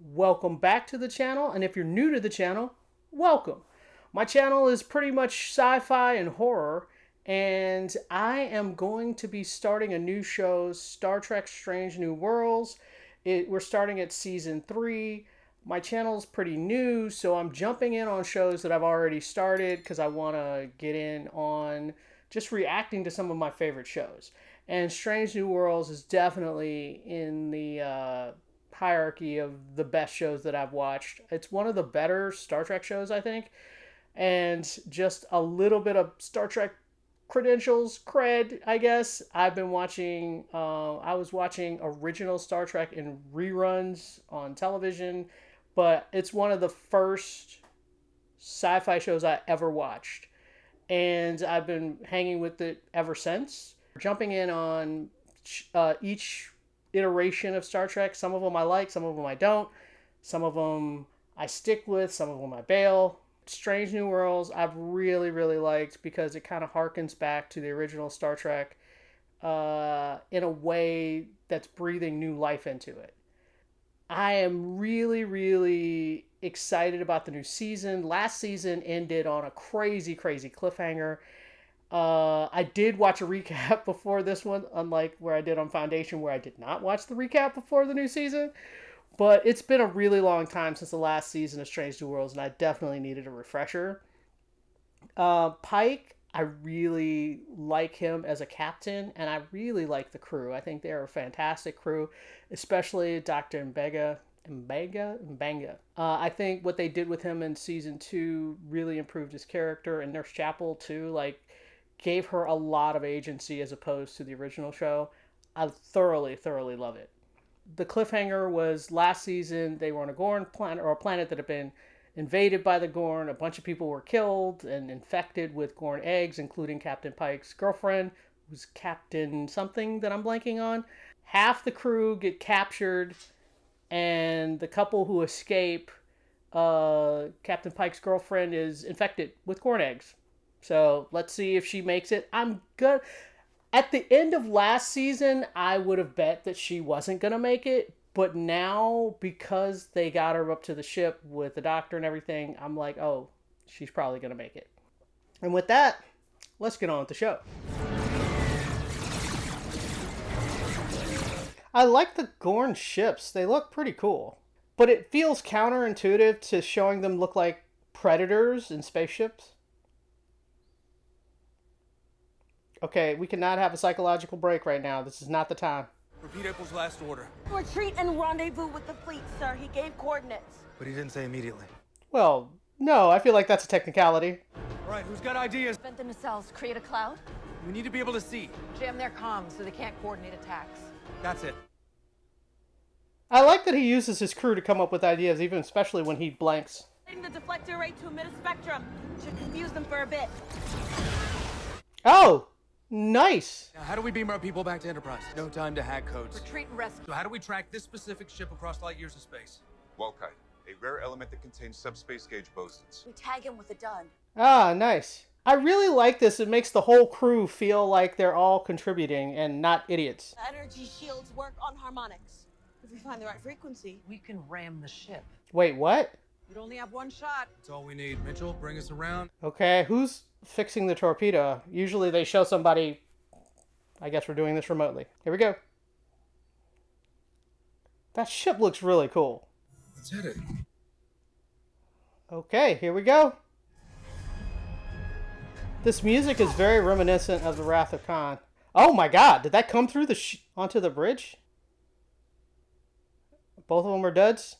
Welcome back to the channel, and if you're new to the channel, welcome. My channel is pretty much sci-fi and horror, and I am going to be starting a new show, Star Trek Strange New Worlds. We're starting at season 3. My channel is pretty new, so I'm jumping in on shows that I've already started because I want to get in on just reacting to some of my favorite shows. And Strange New Worlds is definitely in the hierarchy of the best shows that I've watched. It's one of the better Star Trek shows, I think. And just a little bit of Star Trek cred, I guess. I've been watching, I was watching original Star Trek in reruns on television, but it's one of the first sci-fi shows I ever watched. And I've been hanging with it ever since. Jumping in on each iteration of Star Trek. Some of them I like, some of them I don't. Some of them I stick with, some of them I bail. Strange New Worlds I've really liked because it kind of harkens back to the original Star Trek in a way that's breathing new life into it. I am really excited about the new season. Last season ended on a crazy cliffhanger. I did watch a recap before this one, unlike where I did on Foundation, where I did not watch the recap before the new season. But it's been a really long time since the last season of Strange New Worlds, and I definitely needed a refresher. Pike, I really like him as a captain, and I really like the crew. I think they're a fantastic crew, especially Dr. Mbanga. I think what they did with him in season 2 really improved his character, and Nurse Chapel too. Like, gave her a lot of agency as opposed to the original show. I thoroughly love it. The cliffhanger was last season. They were on a Gorn planet, or a planet that had been invaded by the Gorn. A bunch of people were killed and infected with Gorn eggs, including Captain Pike's girlfriend, who's Captain something that I'm blanking on. Half the crew get captured, and the couple who escape, Captain Pike's girlfriend is infected with Gorn eggs. So let's see if she makes it. I'm good. At the end of last season, I would have bet that she wasn't going to make it. But now, because they got her up to the ship with the doctor and everything, I'm like, oh, she's probably going to make it. And with that, let's get on with the show. I like the Gorn ships. They look pretty cool. But it feels counterintuitive to showing them look like predators in spaceships. Okay, we cannot have a psychological break right now. This is not the time. Repeat April's last order. Retreat and rendezvous with the fleet, sir. He gave coordinates. But he didn't say immediately. Well, no, I feel like that's a technicality. All right, who's got ideas? Vent the nacelles, create a cloud. We need to be able to see. Jam their comms so they can't coordinate attacks. That's it. I like that he uses his crew to come up with ideas, even especially when he blanks. Setting the deflector array to emit a spectrum. Should confuse them for a bit. Oh, nice. Now, how do we beam our people back to Enterprise? No time to hack codes. Retreat and rescue. So how do we track this specific ship across light years of space? Wellkite, a rare element that contains subspace gauge bosons. We tag him with a dun. Ah, nice. I really like this. It makes the whole crew feel like they're all contributing and not idiots. The energy shields work on harmonics. If we find the right frequency. We can ram the ship. Wait, what? We'd only have one shot. That's all we need. Mitchell, bring us around. Okay, who's fixing the torpedo? Usually they show somebody. I guess we're doing this remotely. Here we go. That ship looks really cool. Let's hit it. Okay, here we go. This music is very reminiscent of the Wrath of Khan. Oh my god, did that come through onto the bridge? Both of them are duds?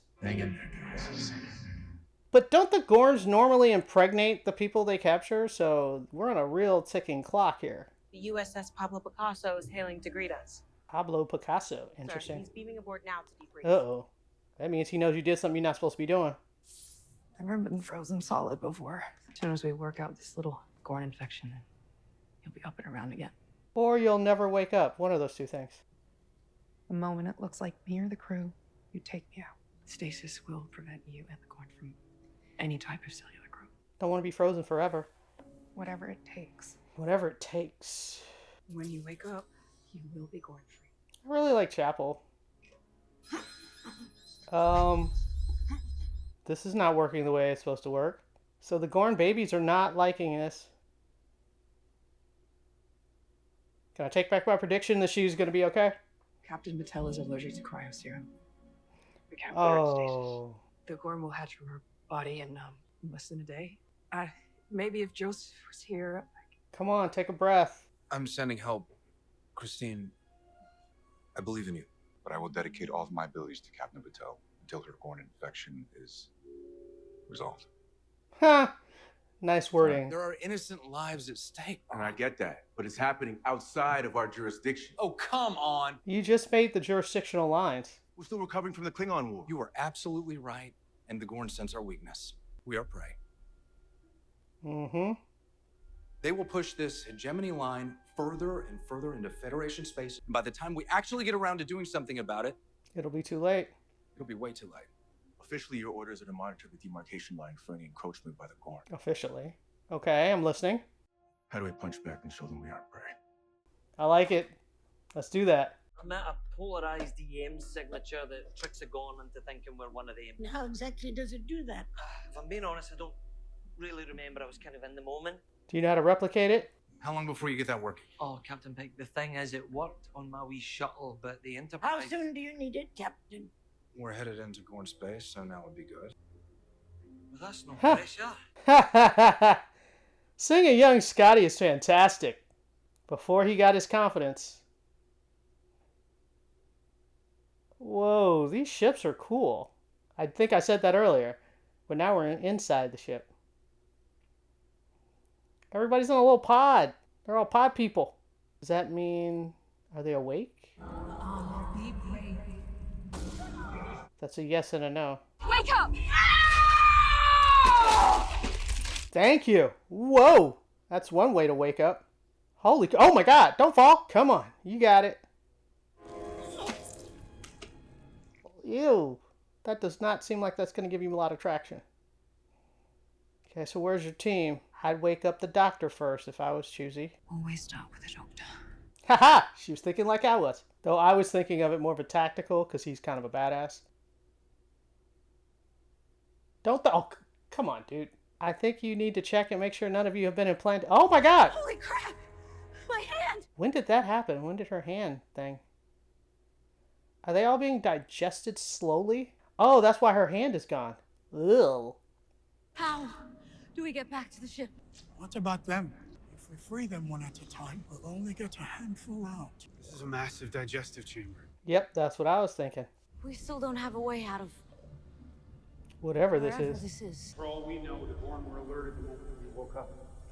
But don't the Gorns normally impregnate the people they capture? So we're on a real ticking clock here. The USS Pablo Picasso is hailing to greet us. Pablo Picasso. Sir, Interesting. he's beaming aboard now to debrief. Uh-oh. That means he knows you did something you're not supposed to be doing. I've never been frozen solid before. As soon as we work out this little Gorn infection, you'll be up and around again. Or you'll never wake up. One of those two things. The moment it looks like me or the crew, you take me out. Stasis will prevent you and the Gorn from any type of cellular growth. Don't want to be frozen forever. Whatever it takes. Whatever it takes. When you wake up, you will be Gorn free. I really like Chapel. This is not working the way it's supposed to work. So the Gorn babies are not liking this. Can I take back my prediction that she's going to be okay? Captain Batel is allergic to cryoserum. We can't put her in stasis. Oh. The Gorn will hatch from her body in less than a day. Maybe if Joseph was here. Come on, take a breath. I'm sending help. Christine, I believe in you. But I will dedicate all of my abilities to Captain Batel until her Gorn infection is resolved. Ha! Nice wording. There are innocent lives at stake. And I get that, but it's happening outside of our jurisdiction. Oh, come on. You just made the jurisdictional lines. We're still recovering from the Klingon War. You are absolutely right, and the Gorn sense our weakness. We are prey. Mm-hmm. They will push this hegemony line further and further into Federation space. And by the time we actually get around to doing something about it, It'll be too late. it'll be way too late. Officially, your orders are to monitor the demarcation line for any encroachment by the Gorn. Officially. Okay, I'm listening. How do we punch back and show them we aren't prey? I like it. Let's do that. I met a polarized EM signature that tricks a Gorn into thinking we're one of them. And how exactly does it do that? If I'm being honest, I don't really remember. I was kind of in the moment. Do you know how to replicate it? How long before you get that working? Oh, Captain Pike, the thing is, it worked on my wee shuttle, but the How Enterprise... soon do you need it, Captain? We're headed into Gorn space, so now would be good. Well, that's no Huh. pressure. Ha ha ha ha! Seeing a young Scotty is fantastic. Before he got his confidence. Whoa, these ships are cool. I think I said that earlier. But now we're inside the ship. Everybody's in a little pod. They're all pod people. Does that mean... Are they awake? That's a yes and a no. Wake up! Thank you. Whoa. That's one way to wake up. Holy... Oh my god. Don't fall. Come on. You got it. Ew. That does not seem like that's going to give you a lot of traction. Okay, so where's your team? I'd wake up the doctor first if I was choosy. Always start with the doctor. Haha! She was thinking like I was. Though I was thinking of it more of a tactical, because he's kind of a badass. Oh, come on, dude. I think you need to check and make sure none of you have been implanted. Oh my god! Holy crap! My hand! When did that happen? When did her hand thing? Are they all being digested slowly? Oh, that's why her hand is gone. Ugh. How do we get back to the ship? What about them? If we free them one at a time, we'll only get a handful out. This is a massive digestive chamber. Yep, that's what I was thinking. We still don't have a way out of Whatever this wherever is. this is. For all we know, the Gorn were alerted the moment we woke up.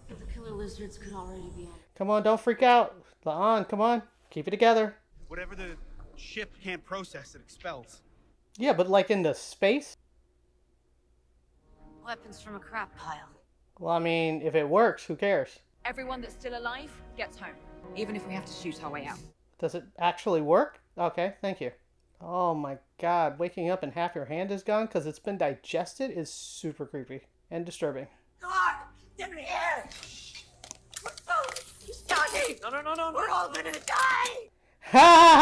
But the killer lizards could already be on. Come on, don't freak out. La'an, come on. Keep it together. Whatever the ship can't process, it expels. Yeah, but like in the space? Weapons from a crap pile. Well, I mean, if it works, who cares? Everyone that's still alive gets home, even if we have to shoot our way out. Does it actually work? Okay, thank you. Oh my god, waking up and half your hand is gone because it's been digested is super creepy and disturbing. God! They're here! Scotty! No. We're all gonna die! Ha ha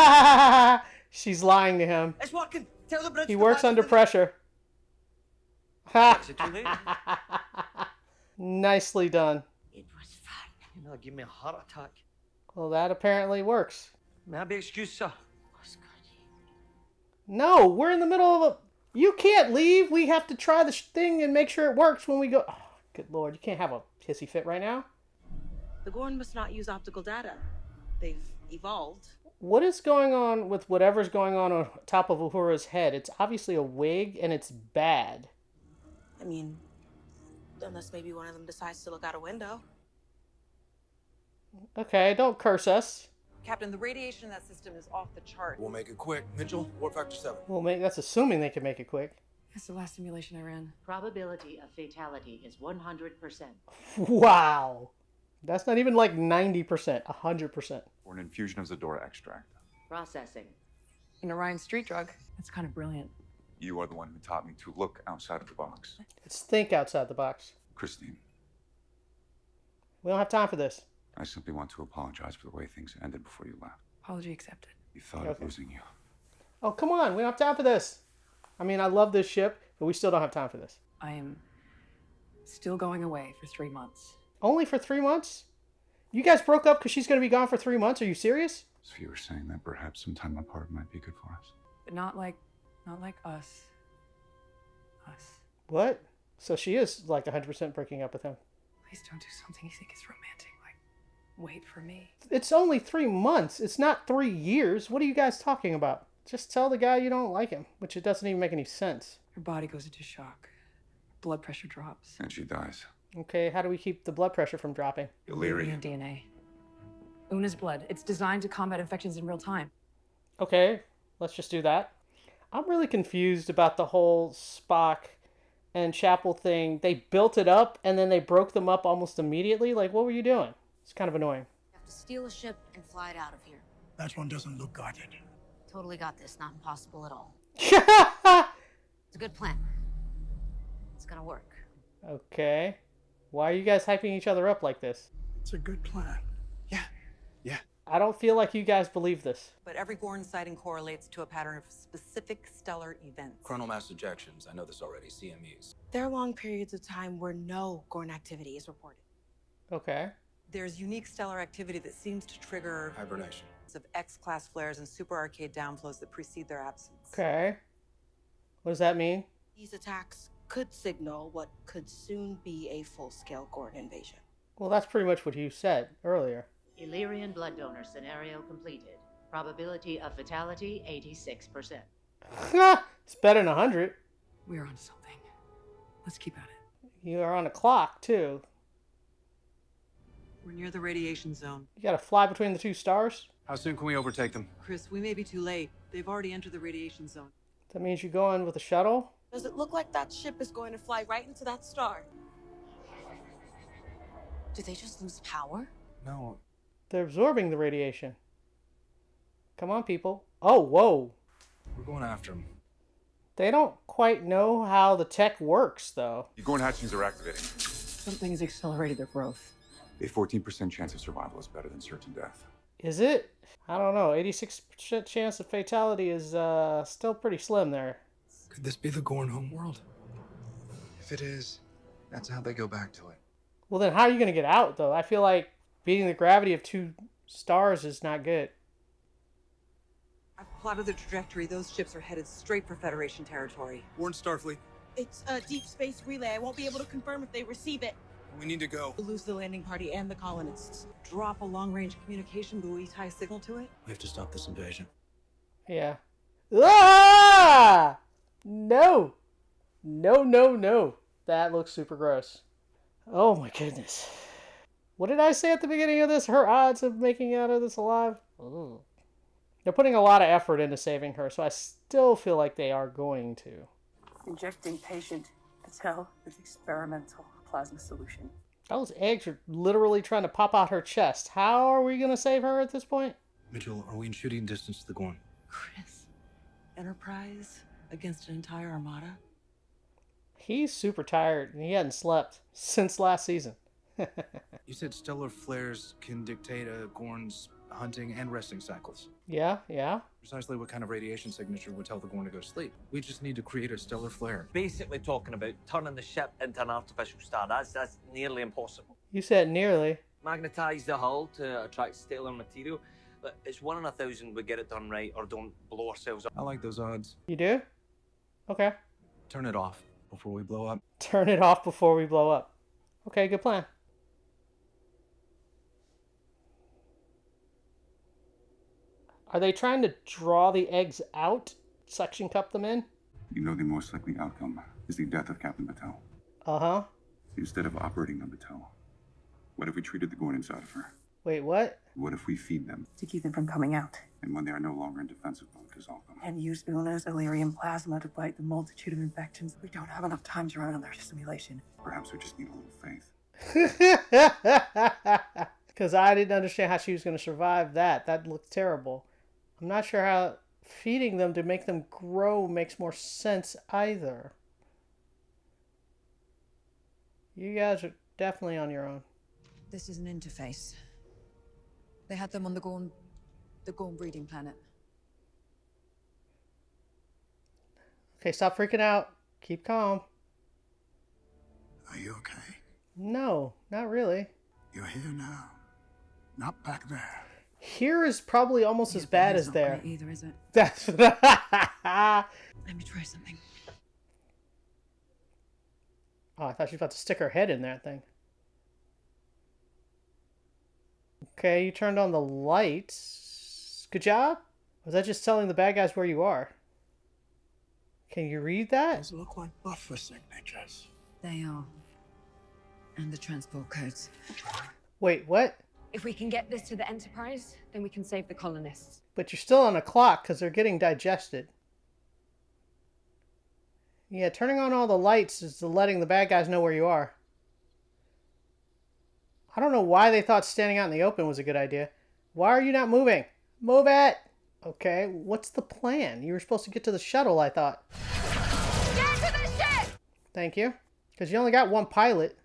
ha! She's lying to him. It's working. Tell the bridge He to works back under to the- pressure. Ha! Is it too late? Nicely done. It was fun. You know, give me a heart attack. Well, that apparently works. May I be excused, sir? Oh, Scotty. No, we're in the middle of a... You can't leave. We have to try the thing and make sure it works when we go... Oh, good lord, you can't have a hissy fit right now. The Gorn must not use optical data. They've evolved. What is going on with whatever's going on top of Uhura's head? It's obviously a wig, and it's bad. I mean, unless maybe one of them decides to look out a window. Okay, don't curse us. Captain, the radiation in that system is off the chart. We'll make it quick. Mitchell, Warp Factor 7. Well, that's assuming they can make it quick. That's the last simulation I ran. Probability of fatality is 100%. Wow. That's not even like 90%, 100%. Or an infusion of Zadora extract. Processing. An Orion street drug. That's kind of brilliant. You are the one who taught me to look outside of the box. Let's think outside the box. Christine, We don't have time for this. I simply want to apologize for the way things ended before you left. Apology accepted. You thought Okay. of losing you. Oh, come on. We don't have time for this. I mean, I love this ship. but we still don't have time for this. I am still going away for 3 months. Only for 3 months? You guys broke up because she's going to be gone for 3 months? Are you serious? So you were saying that perhaps some time apart might be good for us? But not like us. Us. What? So she is like 100% breaking up with him. Please don't do something you think is romantic. Like, wait for me. It's only 3 months. It's not 3 years. What are you guys talking about? Just tell the guy you don't like him, which it doesn't even make any sense. Her body goes into shock. Blood pressure drops. And she dies. Okay, how do we keep the blood pressure from dropping? Illyrian DNA. Una's blood. It's designed to combat infections in real time. Okay, let's just do that. I'm really confused about the whole Spock and Chapel thing. They built it up and then they broke them up almost immediately. Like, what were you doing? It's kind of annoying. You have to steal a ship and fly it out of here. That one doesn't look guarded. Totally got this. Not impossible at all. It's a good plan. It's gonna work. Okay. Why are you guys hyping each other up like this? It's a good plan. Yeah. I don't feel like you guys believe this. But every Gorn sighting correlates to a pattern of specific stellar events. Coronal mass ejections. I know this already. CMEs. There are long periods of time where no Gorn activity is reported. Okay. There's unique stellar activity that seems to trigger Hibernation. of X-class flares and super arcade downflows that precede their absence. Okay. What does that mean? These attacks could signal what could soon be a full-scale Gorn invasion. Well, that's pretty much what you said earlier. Illyrian blood donor scenario completed. Probability of fatality 86%. It's better than 100. We're on something. Let's keep at it. You are on a clock, too. We're near the radiation zone. You gotta fly between the 2 stars? How soon can we overtake them? Chris, we may be too late. They've already entered the radiation zone. That means you go in with a shuttle? Does it look like that ship is going to fly right into that star? Did they just lose power? No. They're absorbing the radiation. Come on, people. Oh, whoa. We're going after them. They don't quite know how the tech works, though. The Gorn hatchings are activating. Something has accelerated their growth. A 14% chance of survival is better than certain death. Is it? I don't know. 86% chance of fatality is still pretty slim there. Could this be the Gorn homeworld? If it is, that's how they go back to it. Well, then how are you going to get out, though? I feel like beating the gravity of 2 stars is not good. I've plotted the trajectory. Those ships are headed straight for Federation territory. Warn Starfleet. It's a deep space relay. I won't be able to confirm if they receive it. We need to go. We'll lose the landing party and the colonists. Drop a long-range communication buoy, tie a signal to it. We have to stop this invasion. Yeah. Ah! No! No. That looks super gross. Oh my goodness. What did I say at the beginning of this? Her odds of making it out of this alive? Ooh. They're putting a lot of effort into saving her, so I still feel like they are going to. Injecting patient Batel with experimental plasma solution. Those eggs are literally trying to pop out her chest. How are we going to save her at this point? Mitchell, are we in shooting distance to the Gorn? Chris, Enterprise against an entire armada? He's super tired, and he hadn't slept since last season. You said stellar flares can dictate a Gorn's hunting and resting cycles. Yeah. Precisely what kind of radiation signature would tell the Gorn to go to sleep? We just need to create a stellar flare. Basically talking about turning the ship into an artificial star. That's nearly impossible. You said nearly. Magnetize the hull to attract stellar material. But it's 1 in 1,000 we get it done right or don't blow ourselves up. I like those odds. You do? Okay. Turn it off before we blow up. Turn it off before we blow up. Okay, good plan. Are they trying to draw the eggs out? Suction cup them in? You know the most likely outcome is the death of Captain Batel. Uh-huh. Instead of operating on Batel, what if we treated the Gorn inside of her? Wait, what? What if we feed them? To keep them from coming out. And when they are no longer in defensive mode, dissolve them. And use Una's Illyrian plasma to fight the multitude of infections. We don't have enough time to run another simulation. Perhaps we just need a little faith. Because I didn't understand how she was going to survive that. That looked terrible. I'm not sure how feeding them to make them grow makes more sense either. You guys are definitely on your own. This is an interface. They had them on the Gorn breeding planet. Okay, stop freaking out. Keep calm. Are you okay? No, not really. You're here now. Not back there. Here is probably almost as bad as there. Either, is it? That's Let me try something. Oh, I thought she was about to stick her head in that thing. Okay, you turned on the lights. Good job. Was that just telling the bad guys where you are? Can you read that? Those look like buffer signatures. They are. And the transport codes. Wait, what? If we can get this to the Enterprise, then we can save the colonists. But you're still on a clock because they're getting digested. Yeah, turning on all the lights is letting the bad guys know where you are. I don't know why they thought standing out in the open was a good idea. Why are you not moving? Move it! Okay, what's the plan? You were supposed to get to the shuttle, I thought. Get to the ship! Thank you. Because you only got one pilot.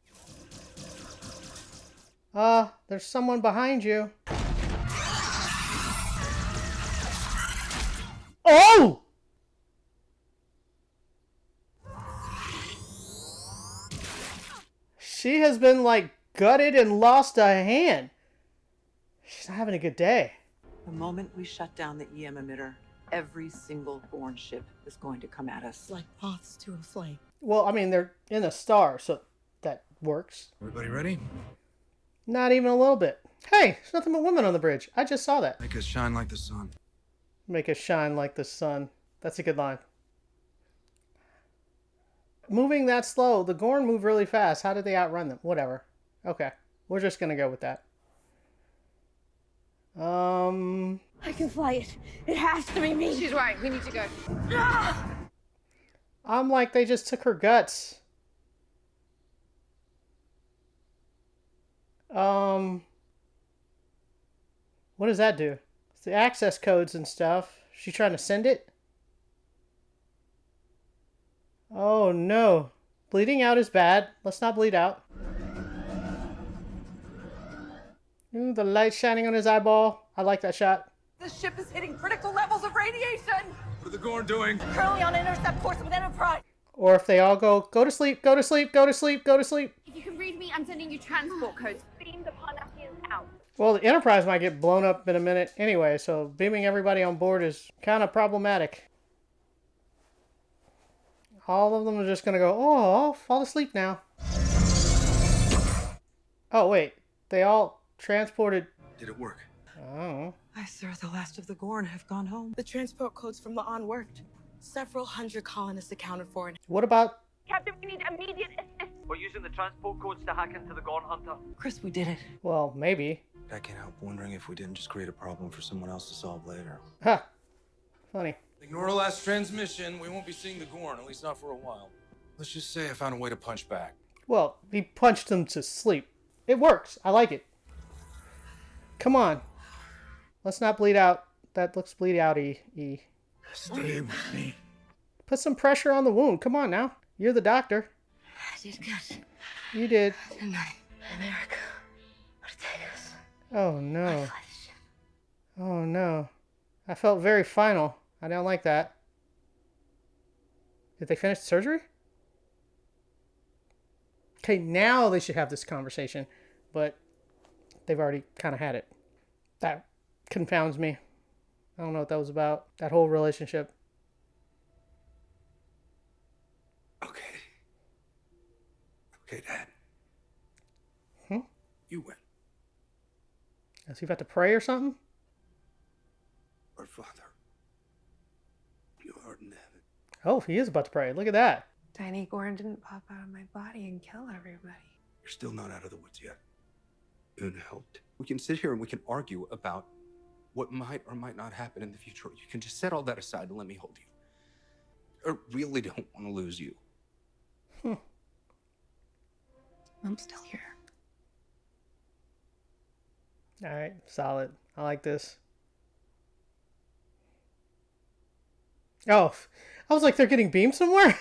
There's someone behind you. Oh! She has been, like, gutted and lost a hand. She's not having a good day. The moment we shut down the EM emitter, every single Gorn ship is going to come at us. Like moths to a flame. Well, I mean, they're in a star, so that works. Everybody ready? Not even a little bit. Hey, there's nothing but women on the bridge. I just saw that. Make us shine like the sun. Make us shine like the sun. That's a good line. Moving that slow. The Gorn move really fast. How did they outrun them? Whatever. Okay. We're just going to go with that. I can fly it. It has to be me. She's right. We need to go. I'm like, they just took her guts. What does that do? It's the access codes and stuff. She trying to send it? Oh no. Bleeding out is bad. Let's not bleed out. Ooh, the light shining on his eyeball. I like that shot. This ship is hitting critical levels of radiation! What are the Gorn doing? Currently on intercept course with Enterprise. Or if they all go to sleep, go to sleep, go to sleep, go to sleep. If you can read me, I'm sending you transport codes. Beam the Parnassians out. Well, the Enterprise might get blown up in a minute anyway, so beaming everybody on board is kind of problematic. All of them are just going to go, oh, I'll fall asleep now. Oh, wait. They all transported... Did it work? Oh. I swear the last of the Gorn have gone home. The transport codes from the On worked. Several hundred colonists accounted for it. What about... Captain, we need immediate assistance. We're using the transport codes to hack into the Gorn Hunter. Chris, we did it. Well, maybe. I can't help wondering if we didn't just create a problem for someone else to solve later. Huh. Funny. Ignore the last transmission. We won't be seeing the Gorn, at least not for a while. Let's just say I found a way to punch back. Well, he punched them to sleep. It works. I like it. Come on. Let's not bleed out. That looks bleed outy. Stay with me. Put some pressure on the wound. Come on now. You're the doctor. I did good. You did. Didn't I? America. Ortegas. Oh no. Oh no. I felt very final. I don't like that. Did they finish the surgery? Okay, now they should have this conversation. But they've already kind of had it. That confounds me. I don't know what that was about. That whole relationship. Okay, Dad. Hmm? You win. Is he about to pray or something? Our Father, you art in heaven. Oh, he is about to pray. Look at that. Tiny Gorn didn't pop out of my body and kill everybody. You're still not out of the woods yet. Una helped. We can sit here and we can argue about what might or might not happen in the future. You can just set all that aside and let me hold you. I really don't want to lose you. I'm still here. All right, solid. I like this. Oh, I was like, they're getting beamed somewhere?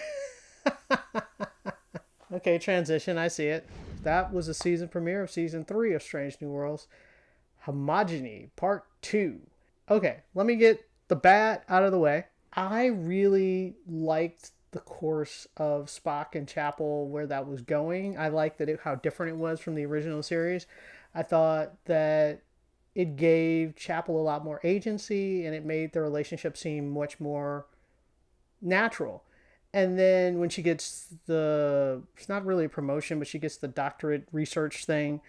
Okay, transition. I see it. That was the season premiere of Season 3 of Strange New Worlds. Hegemony, Part 2. Okay, let me get the bad out of the way. I really liked the course of Spock and Chapel, where that was going. I liked how different it was from the original series. I thought that it gave Chapel a lot more agency, and it made the relationship seem much more natural. And then when she gets it's not really a promotion, but she gets the doctorate research thing,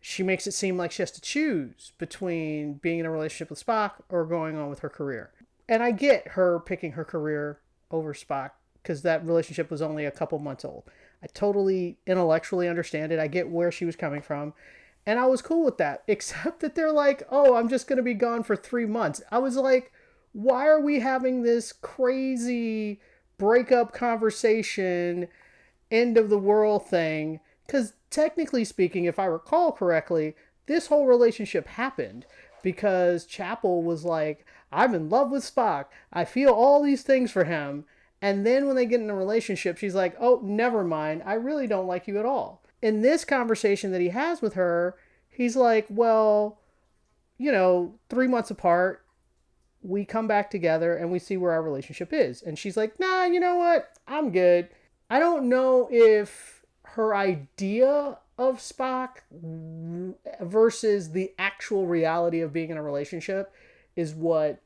she makes it seem like she has to choose between being in a relationship with Spock or going on with her career. And I get her picking her career over Spock because that relationship was only a couple months old. I totally intellectually understand it. I get where she was coming from. And I was cool with that, except that they're like, oh, I'm just going to be gone for 3 months. I was like, why are we having this crazy breakup conversation, end of the world thing? Because technically speaking, if I recall correctly, this whole relationship happened because Chapel was like, I'm in love with Spock. I feel all these things for him. And then when they get in a relationship, she's like, oh, never mind. I really don't like you at all. In this conversation that he has with her, he's like, well, 3 months apart, we come back together and we see where our relationship is. And she's like, nah, you know what? I'm good. I don't know if her idea of Spock versus the actual reality of being in a relationship is what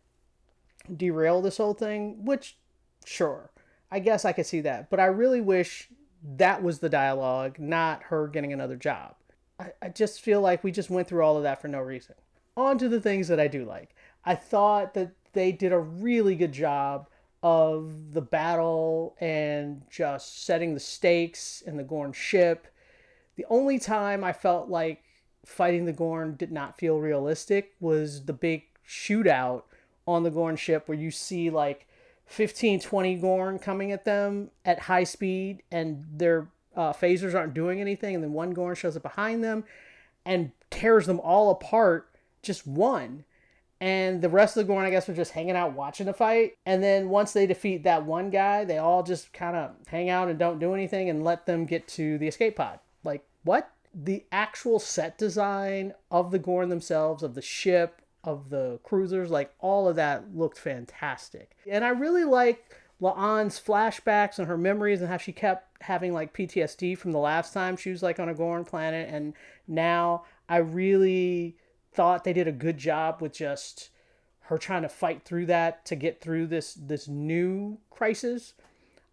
derailed this whole thing, which, sure, I guess I could see that. But I really wish that was the dialogue, not her getting another job. I just feel like we just went through all of that for no reason. On to the things that I do like. I thought that they did a really good job of the battle and just setting the stakes in the Gorn ship. The only time I felt like fighting the Gorn did not feel realistic was the big shootout on the Gorn ship where you see like 15, 20 Gorn coming at them at high speed and their phasers aren't doing anything. And then one Gorn shows up behind them and tears them all apart, just one. And the rest of the Gorn, I guess, were just hanging out watching the fight. And then once they defeat that one guy, they all just kind of hang out and don't do anything and let them get to the escape pod. Like, what? The actual set design of the Gorn themselves, of the ship, of the cruisers, like all of that looked fantastic. And I really liked La'an's flashbacks and her memories and how she kept having like PTSD from the last time she was like on a Gorn planet. And now I really thought they did a good job with just her trying to fight through that to get through this new crisis.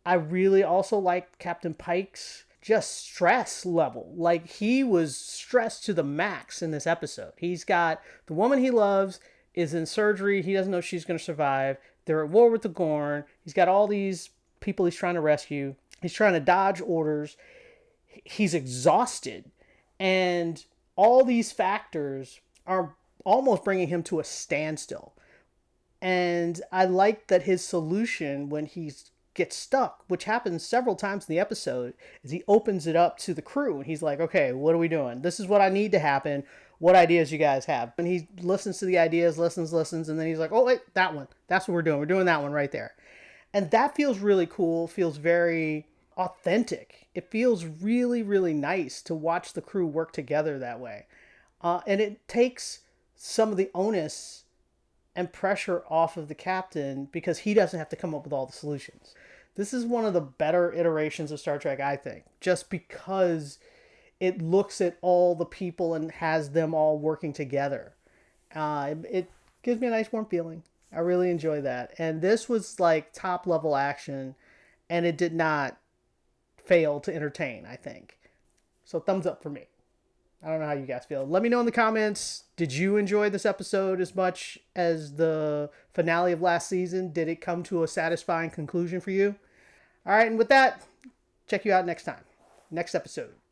I really also liked Captain Pike's just stress level. Like, he was stressed to the max in this episode. He's got the woman he loves is in surgery. He doesn't know if she's going to survive. They're at war with the Gorn. He's got all these people he's trying to rescue. He's trying to dodge orders. He's exhausted. And all these factors are almost bringing him to a standstill. And I like that his solution when he gets stuck, which happens several times in the episode, is he opens it up to the crew. And he's like, okay, what are we doing? This is what I need to happen. What ideas you guys have? And he listens to the ideas, listens. And then he's like, oh, wait, that one. That's what we're doing. We're doing that one right there. And that feels really cool. Feels very authentic. It feels really, really nice to watch the crew work together that way. And it takes some of the onus and pressure off of the captain because he doesn't have to come up with all the solutions. This is one of the better iterations of Star Trek, I think, just because it looks at all the people and has them all working together. It gives me a nice warm feeling. I really enjoy that. And this was like top level action, and it did not fail to entertain, I think. So thumbs up for me. I don't know how you guys feel. Let me know in the comments. Did you enjoy this episode as much as the finale of last season? Did it come to a satisfying conclusion for you? All right, and with that, check you out next time. Next episode.